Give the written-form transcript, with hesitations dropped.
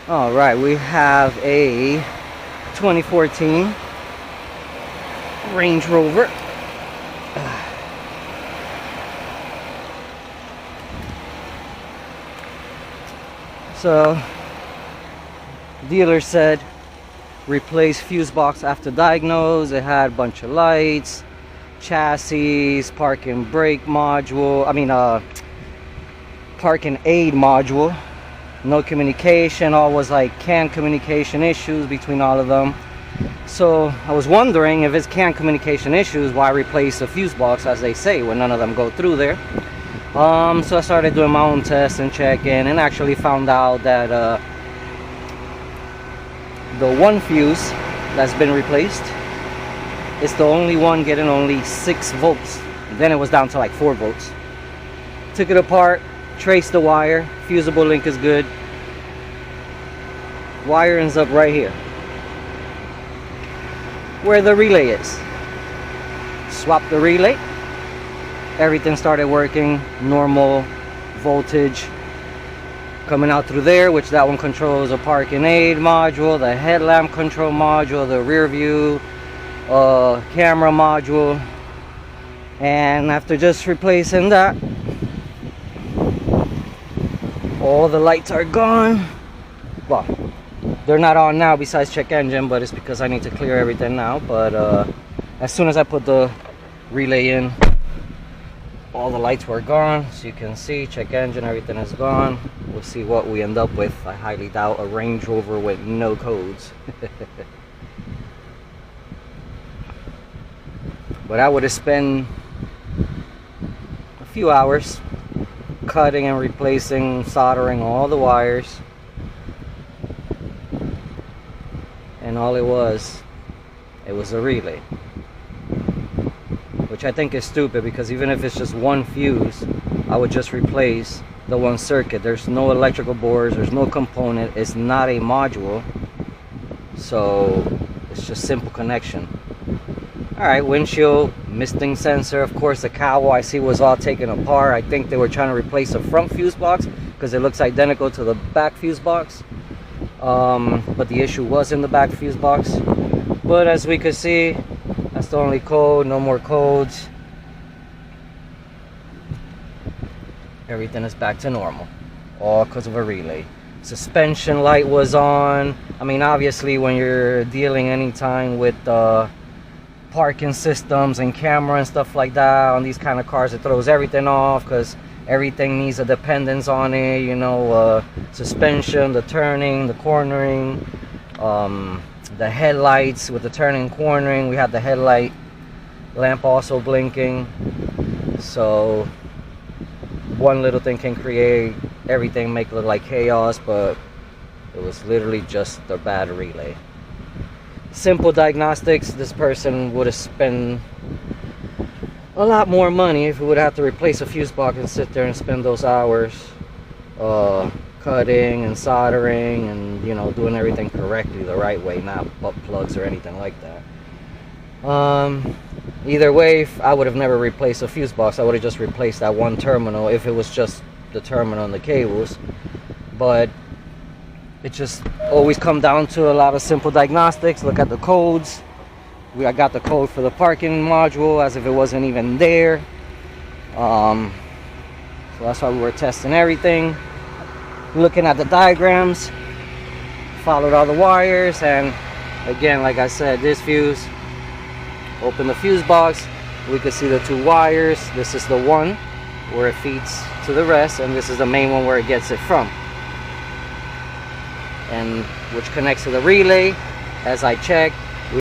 All right, we have a 2014 Range Rover. So, dealer said replace fuse box after diagnose. It had a bunch of lights, chassis, parking brake module. Parking aid module. No communication. All was like CAN communication issues between all of them. So I was wondering, if it's CAN communication issues, why replace a fuse box, as they say, when none of them go through there. So I started doing my own tests and checking, and actually found out that the one fuse that's been replaced is the only one getting only 6 volts. Then it was down to like 4 volts. Took it apart, traced the wire. Fusible link is good. Wire ends up right here where the relay is. Swap the relay. Everything started working. Normal voltage coming out through there, which that one controls a parking aid module, the headlamp control module, the rear view camera module. And after just replacing that, all the lights are gone. Well, they're not on now besides check engine, but it's because I need to clear everything now. But as soon as I put the relay in, all the lights were gone. So you can see check engine, everything is gone. We'll see what we end up with. I highly doubt a Range Rover with no codes. But I would have spent a few hours cutting and replacing, soldering all the wires. And all it was a relay. Which I think is stupid, because even if it's just one fuse, I would just replace the one circuit. There's no electrical boards, there's no component, it's not a module. So it's just simple connection. Alright, windshield, misting sensor. Of course, the cowl I see was all taken apart. I think they were trying to replace the front fuse box because it looks identical to the back fuse box. But the issue was in the back fuse box. But as we could see, that's the only code, no more codes. Everything is back to normal, all because of a relay. Suspension light was on. I mean, obviously when you're dealing anytime with parking systems and camera and stuff like that on these kind of cars, it throws everything off because everything needs a dependence on it, you know. Suspension, the turning, the cornering, the headlights with the turning, cornering. We had the headlight lamp also blinking. So one little thing can create everything, make it look like chaos, but it was literally just a bad relay. Simple diagnostics. This person would have spent a lot more money if we would have to replace a fuse box and sit there and spend those hours cutting and soldering and, you know, doing everything correctly, the right way, not butt plugs or anything like that. Either way, I would have never replaced a fuse box. I would have just replaced that one terminal if it was just the terminal and the cables. But it just always come down to a lot of simple diagnostics. Look at the codes. I got the code for the parking module as if it wasn't even there. So that's why we were testing everything, looking at the diagrams, followed all the wires. And again, like I said, this fuse, open the fuse box, we could see the 2 wires. This is the one where it feeds to the rest, and this is the main one where it gets it from, and which connects to the relay. As I checked,